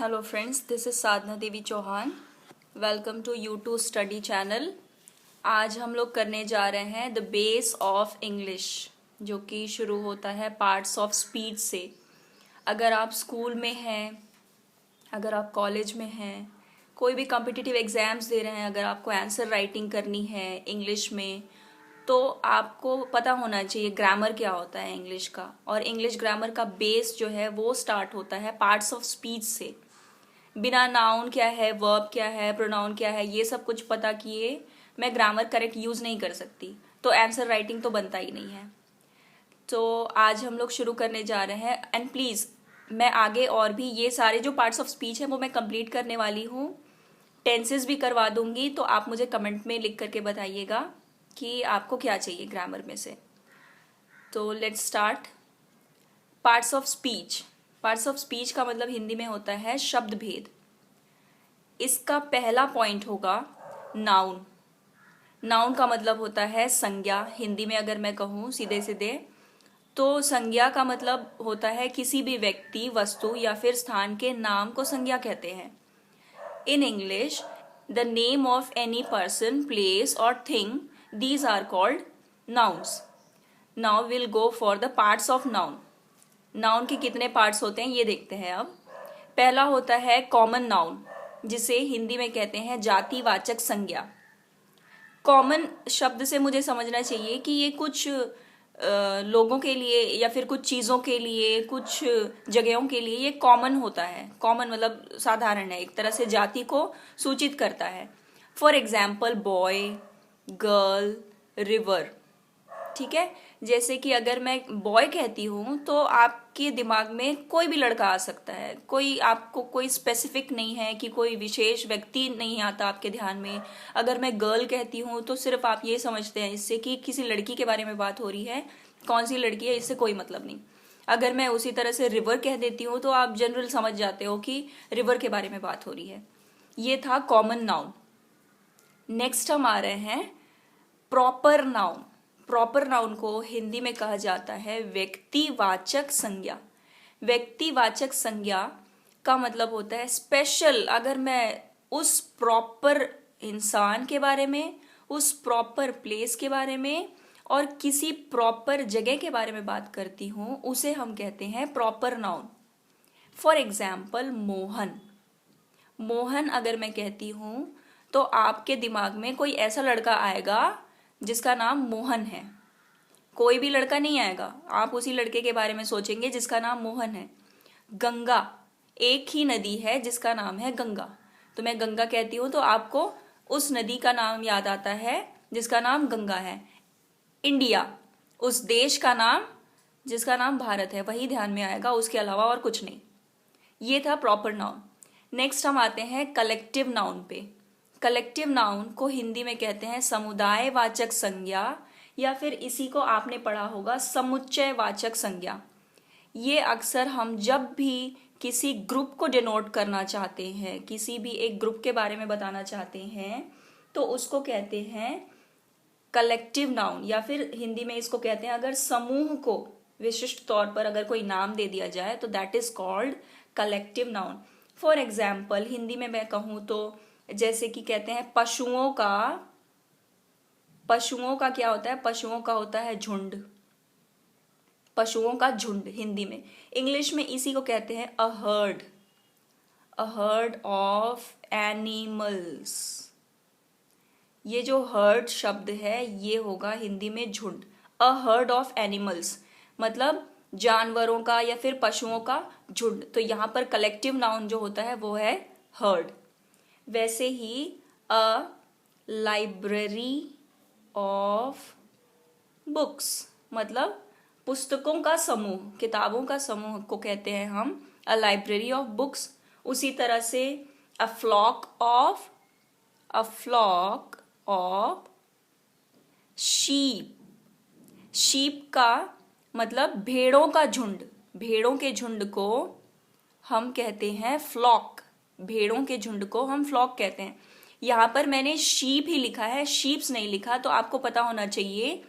Hello friends, this is Sadhana Devi Chauhan. Welcome to U2 study channel. आज हम लोग करने जा रहे हैं द बेस ऑफ इंग्लिश, जो कि शुरू होता है पार्ट्स ऑफ स्पीच से। अगर आप स्कूल में हैं, अगर आप कॉलेज में हैं, कोई भी कॉम्पिटिटिव एग्जाम्स दे रहे हैं, अगर आपको आंसर राइटिंग करनी है इंग्लिश में, तो आपको पता होना चाहिए ग्रामर क्या होता है इंग्लिश का। और इंग्लिश ग्रामर का बेस जो है वो स्टार्ट होता है पार्ट्स ऑफ स्पीच से। बिना नाउन क्या है, वर्ब क्या है, प्रोनाउन क्या है, ये सब कुछ पता किए मैं ग्रामर करेक्ट यूज़ नहीं कर सकती, तो आंसर राइटिंग तो बनता ही नहीं है। तो आज हम लोग शुरू करने जा रहे हैं। एंड प्लीज़, मैं आगे और भी ये सारे जो पार्ट्स ऑफ स्पीच हैं वो मैं कंप्लीट करने वाली हूँ। टेंसेस भी करवा दूंगी, तो आप मुझे कमेंट में लिख करके बताइएगा कि आपको क्या चाहिए ग्रामर में से। तो let's start. Parts of speech. Parts of speech का मतलब हिंदी में होता है शब्द भेद। इसका पहला पॉइंट होगा नाउन। नाउन का मतलब होता है संज्ञा। हिंदी में अगर मैं कहूँ सीधे सीधे, तो संज्ञा का मतलब होता है किसी भी व्यक्ति, वस्तु या फिर स्थान के नाम को संज्ञा कहते हैं। In English, the name of any person, place और thing, these are called nouns. Now will go for the parts of noun. Noun के कितने पार्ट्स होते हैं ये देखते हैं अब। पहला होता है कॉमन नाउन, जिसे हिंदी में कहते हैं जातिवाचक संज्ञा। कॉमन शब्द से मुझे समझना चाहिए कि ये कुछ लोगों के लिए या फिर कुछ चीज़ों के लिए, कुछ जगहों के लिए ये कॉमन होता है। कॉमन मतलब साधारण है, एक तरह से जाति को सूचित करता है। For example boy, girl, river. ठीक है, जैसे कि अगर मैं बॉय कहती हूँ तो आपके दिमाग में कोई भी लड़का आ सकता है। कोई आपको कोई स्पेसिफिक नहीं है कि कोई विशेष व्यक्ति नहीं आता आपके ध्यान में। अगर मैं गर्ल कहती हूँ तो सिर्फ आप ये समझते हैं इससे कि किसी लड़की के बारे में बात हो रही है। कौन सी लड़की है इससे कोई मतलब नहीं। अगर मैं उसी तरह से रिवर कह देती हूँ तो आप जनरल समझ जाते हो कि रिवर के बारे में बात हो रही है। ये था कॉमन नाउन। नेक्स्ट हम आ रहे हैं प्रॉपर नाउन। प्रॉपर नाउन को हिंदी में कहा जाता है व्यक्तिवाचक संज्ञा। व्यक्तिवाचक संज्ञा का मतलब होता है स्पेशल। अगर मैं उस प्रॉपर इंसान के बारे में, उस प्रॉपर प्लेस के बारे में और किसी प्रॉपर जगह के बारे में बात करती हूँ, उसे हम कहते हैं proper noun. For example Mohan. Mohan अगर मैं कहती हूँ तो आपके दिमाग में कोई ऐसा लड़का आएगा जिसका नाम मोहन है। कोई भी लड़का नहीं आएगा, आप उसी लड़के के बारे में सोचेंगे जिसका नाम मोहन है। गंगा, एक ही नदी है जिसका नाम है गंगा, तो मैं गंगा कहती हूँ तो आपको उस नदी का नाम याद आता है जिसका नाम गंगा है। इंडिया, उस देश का नाम जिसका नाम भारत है, वही ध्यान में आएगा, उसके अलावा और कुछ नहीं। ये था प्रॉपर नाउन। नेक्स्ट हम आते हैं कलेक्टिव नाउन पे। कलेक्टिव नाउन को हिंदी में कहते हैं समुदायवाचक संज्ञा, या फिर इसी को आपने पढ़ा होगा समुच्चयवाचक संज्ञा। ये अक्सर हम जब भी किसी ग्रुप को डिनोट करना चाहते हैं, किसी भी एक ग्रुप के बारे में बताना चाहते हैं, तो उसको कहते हैं कलेक्टिव नाउन। या फिर हिंदी में इसको कहते हैं, अगर समूह को विशिष्ट तौर पर अगर कोई नाम दे दिया जाए तो that is called collective noun. For example Hindi में मैं कहूँ तो जैसे कि कहते हैं पशुओं का क्या होता है? पशुओं का होता है झुंड। पशुओं का झुंड हिंदी में। इंग्लिश में इसी को कहते हैं a herd. A herd of animals. ये जो हर्ड शब्द है ये होगा हिंदी में झुंड। अ हर्ड ऑफ एनिमल्स मतलब जानवरों का या फिर पशुओं का झुंड। तो यहाँ पर कलेक्टिव नाउन जो होता है वो है हर्ड। वैसे ही अ लाइब्रेरी ऑफ बुक्स मतलब पुस्तकों का समूह, किताबों का समूह को कहते हैं हम अ लाइब्रेरी ऑफ बुक्स। उसी तरह से a flock of sheep. Sheep का मतलब भेड़ों का झुंड। भेड़ों के झुंड को हम कहते हैं फ्लॉक। भेड़ों के झुंड को हम फ्लॉक कहते हैं। यहाँ पर मैंने शीप ही लिखा है, शीप्स नहीं लिखा, तो आपको पता होना चाहिए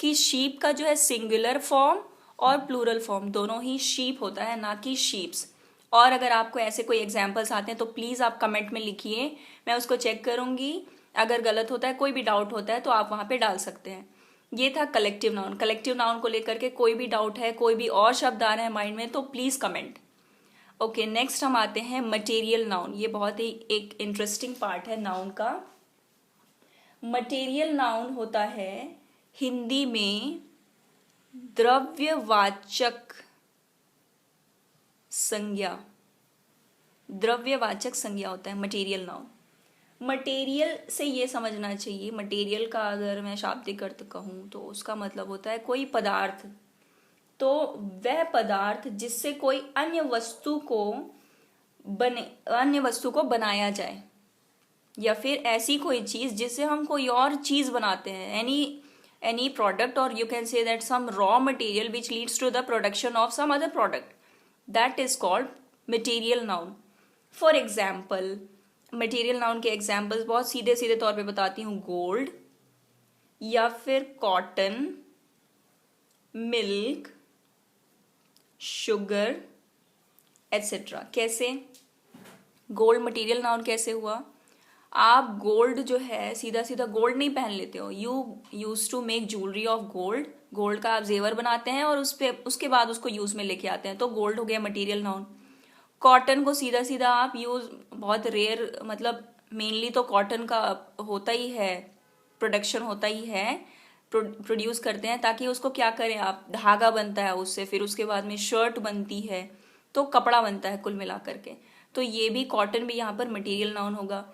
कि शीप का जो है सिंगुलर फॉर्म और प्लूरल फॉर्म दोनों ही शीप होता है, ना कि शीप्स। और अगर आपको ऐसे कोई एग्जाम्पल्स आते हैं तो प्लीज़ आप कमेंट में लिखिए, मैं उसको चेक करूँगी। अगर गलत होता है, कोई भी डाउट होता है तो आप वहाँ पे डाल सकते हैं। ये था कलेक्टिव नाउन। कलेक्टिव नाउन को लेकर के कोई भी डाउट है, कोई भी और शब्द आ रहे हैं माइंड में, तो प्लीज़ कमेंट। ओके, नेक्स्ट हम आते हैं मटेरियल नाउन। ये बहुत ही एक इंटरेस्टिंग पार्ट है नाउन का। मटेरियल नाउन होता है हिंदी में द्रव्यवाचक संज्ञा। द्रव्यवाचक संज्ञा होता है मटेरियल नाउन। मटेरियल से ये समझना चाहिए, मटेरियल का अगर मैं शाब्दिक अर्थ कहूँ तो उसका मतलब होता है कोई पदार्थ। तो वह पदार्थ जिससे कोई अन्य वस्तु को बनाया जाए, या फिर ऐसी कोई चीज जिससे हम कोई और चीज बनाते हैं, एनी प्रोडक्ट, और you can say that some raw material which leads to the production of some other product, that is called material noun. For example, material noun के एग्जाम्पल्स बहुत सीधे सीधे तौर पे बताती हूँ। गोल्ड, या फिर कॉटन, मिल्क, शुगर, एटसेट्रा। कैसे? गोल्ड मटेरियल नाउन कैसे हुआ? आप गोल्ड जो है, सीधा सीधा गोल्ड नहीं पहन लेते हो। You use to make jewellery of gold. Gold का आप जेवर बनाते हैं और उसके बाद उसको यूज में लेके आते हैं, तो गोल्ड हो गया मटेरियल नाउन। कॉटन को सीधा सीधा आप यूज, बहुत रेयर, मतलब मेनली तो कॉटन का होता ही है, प्रोडक्शन होता ही है, प्रोड्यूस करते हैं, ताकि उसको क्या करें आप, धागा बनता है उससे, फिर उसके बाद में शर्ट बनती है, तो कपड़ा बनता है कुल मिला करके। तो ये भी, कॉटन भी यहाँ पर मटेरियल नाउन होगा।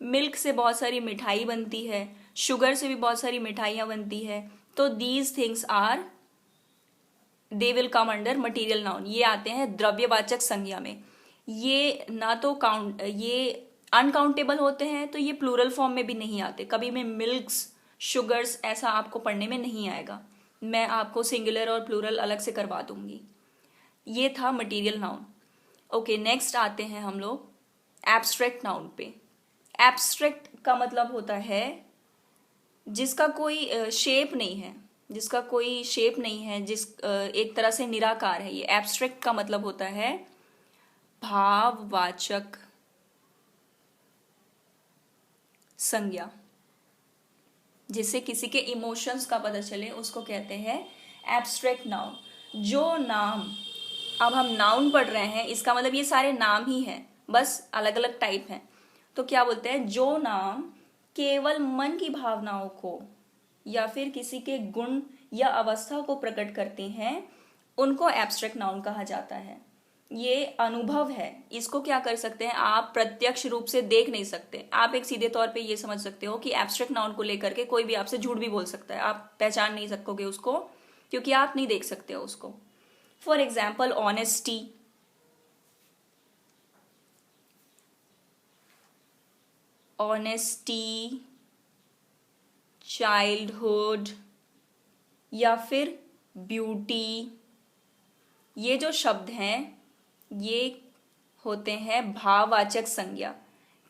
मिल्क से बहुत सारी मिठाई बनती है, शुगर से भी बहुत सारी मिठाइयाँ बनती है, तो these things are, they will come under material noun. ये आते हैं द्रव्यवाचक संज्ञा में। ये ना तो ये अनकाउंटेबल होते हैं, तो ये प्लूरल फॉर्म में भी नहीं आते। कभी में मिल्क्स, शुगर्स ऐसा आपको पढ़ने में नहीं आएगा। मैं आपको सिंगुलर और प्लूरल अलग से करवा दूंगी। ये था मटेरियल नाउन। ओके, नेक्स्ट आते हैं हम लोग एब्स्ट्रैक्ट नाउन पे। एब्स्ट्रैक्ट का मतलब होता है जिसका कोई शेप नहीं है, जिसका कोई शेप नहीं है, एक तरह से निराकार है। ये एब्स्ट्रैक्ट का मतलब होता है भाववाचक संज्ञा। जिससे किसी के इमोशंस का पता चले, उसको कहते हैं एब्स्ट्रैक्ट नाउन। जो नाम, अब हम नाउन पढ़ रहे हैं, इसका मतलब ये सारे नाम ही हैं, बस अलग अलग टाइप हैं। तो क्या बोलते हैं, जो नाम केवल मन की भावनाओं को या फिर किसी के गुण या अवस्था को प्रकट करते हैं, उनको एब्स्ट्रैक्ट नाउन कहा जाता है। ये अनुभव है, इसको क्या कर सकते हैं आप, प्रत्यक्ष रूप से देख नहीं सकते। आप एक सीधे तौर पे ये समझ सकते हो कि एब्स्ट्रैक्ट नाउन को लेकर के कोई भी आपसे झूठ भी बोल सकता है, आप पहचान नहीं सकोगे उसको, क्योंकि आप नहीं देख सकते हो उसको। फॉर एग्जाम्पल, ऑनेस्टी, चाइल्डहुड, या फिर ब्यूटी, ये जो शब्द हैं ये होते हैं भाववाचक संज्ञा।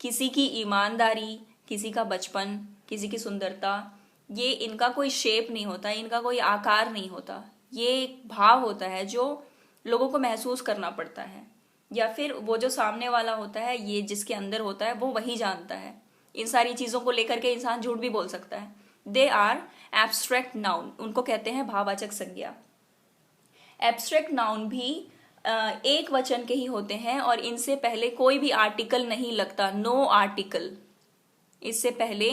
किसी की ईमानदारी, किसी का बचपन, किसी की सुंदरता, ये इनका कोई शेप नहीं होता, इनका कोई आकार नहीं होता। ये एक भाव होता है जो लोगों को महसूस करना पड़ता है, या फिर वो जो सामने वाला होता है, ये जिसके अंदर होता है, वो वही जानता है। इन सारी चीज़ों को लेकर के इंसान झूठ भी बोल सकता है। दे आर एब्स्ट्रैक्ट नाउन, उनको कहते हैं भाववाचक संज्ञा। एब्स्ट्रैक्ट नाउन भी एक वचन के ही होते हैं और इनसे पहले कोई भी आर्टिकल नहीं लगता, नो आर्टिकल। इससे पहले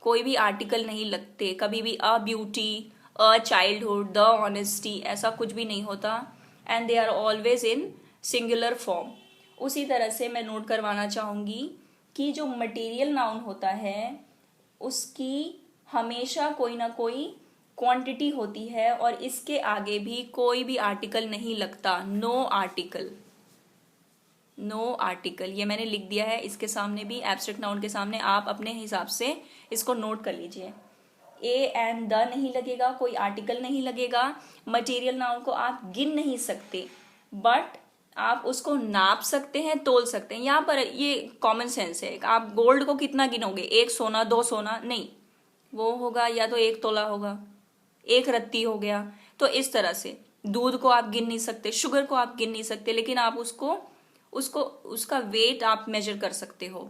कोई भी आर्टिकल नहीं लगते, कभी भी a beauty, a childhood, the honesty, ऐसा कुछ भी नहीं होता। And they are always in singular form. उसी तरह से मैं नोट करवाना चाहूँगी कि जो मटेरियल नाउन होता है उसकी हमेशा कोई ना कोई क्वांटिटी होती है और इसके आगे भी कोई भी आर्टिकल नहीं लगता, नो आर्टिकल, नो आर्टिकल। ये मैंने लिख दिया है इसके सामने भी, एब्स्ट्रैक्ट नाउन के सामने। आप अपने हिसाब से इसको नोट कर लीजिए। ए एंड द नहीं लगेगा, कोई आर्टिकल नहीं लगेगा। मटेरियल नाउन को आप गिन नहीं सकते, बट आप उसको नाप सकते हैं, तोल सकते हैं। यहाँ पर ये कॉमन सेंस है। आप गोल्ड को कितना गिनोगे, 1 सोना, 2 सोना? नहीं, वो होगा या तो 1 तोला होगा, 1 रत्ती हो गया। तो इस तरह से दूध को आप गिन नहीं सकते, शुगर को आप गिन नहीं सकते, लेकिन आप उसको उसको उसका वेट आप मेजर कर सकते हो।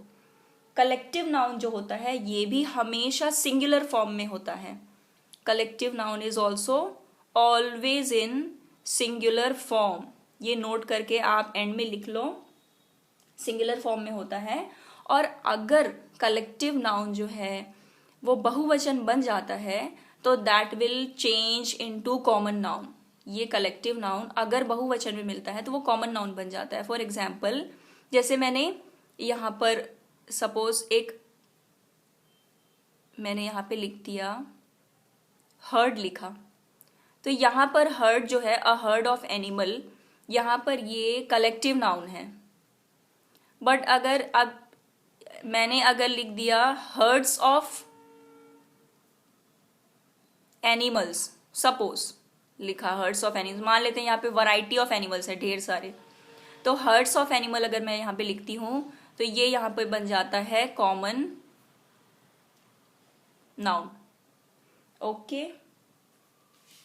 कलेक्टिव नाउन जो होता है ये भी हमेशा सिंगुलर फॉर्म में होता है। Collective noun is also always in singular form. ये नोट करके आप एंड में लिख लो, सिंगुलर फॉर्म में होता है। और अगर कलेक्टिव नाउन जो है वो बहुवचन बन जाता है तो that will change into common noun. ये कलेक्टिव नाउन अगर बहुवचन में मिलता है तो वो कॉमन नाउन बन जाता है। फॉर एग्जाम्पल, जैसे मैंने यहाँ पर सपोज मैंने यहाँ पे लिख दिया हर्ड लिखा, तो यहाँ पर हर्ड जो है, अ हर्ड ऑफ एनिमल, यहाँ पर ये कलेक्टिव नाउन है। बट अगर अब मैंने अगर लिख दिया हर्ड्स ऑफ एनिमल्स, सपोज लिखा हर्ड्स ऑफ एनिमल्स, मान लेते हैं यहाँ पे वैरायटी ऑफ एनिमल्स है ढेर सारे, तो हर्ड्स ऑफ एनिमल अगर मैं यहाँ पे लिखती हूँ तो ये यहाँ पे बन जाता है कॉमन नाउन। ओके,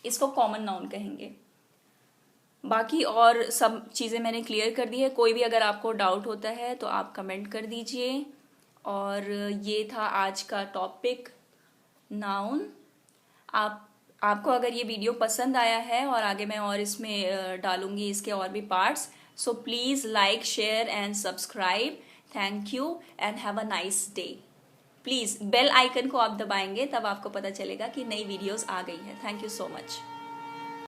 इसको कॉमन नाउन कहेंगे। बाकी और सब चीज़ें मैंने क्लियर कर दी है। कोई भी अगर आपको डाउट होता है तो आप कमेंट कर दीजिए। और ये था आज का टॉपिक, नाउन। आपको अगर ये वीडियो पसंद आया है और आगे मैं और इसमें डालूंगी इसके और भी parts, so please like, share and subscribe. Thank you and have a nice day. Please bell icon को आप दबाएंगे तब आपको पता चलेगा कि नई वीडियोस आ गई है। Thank you so much.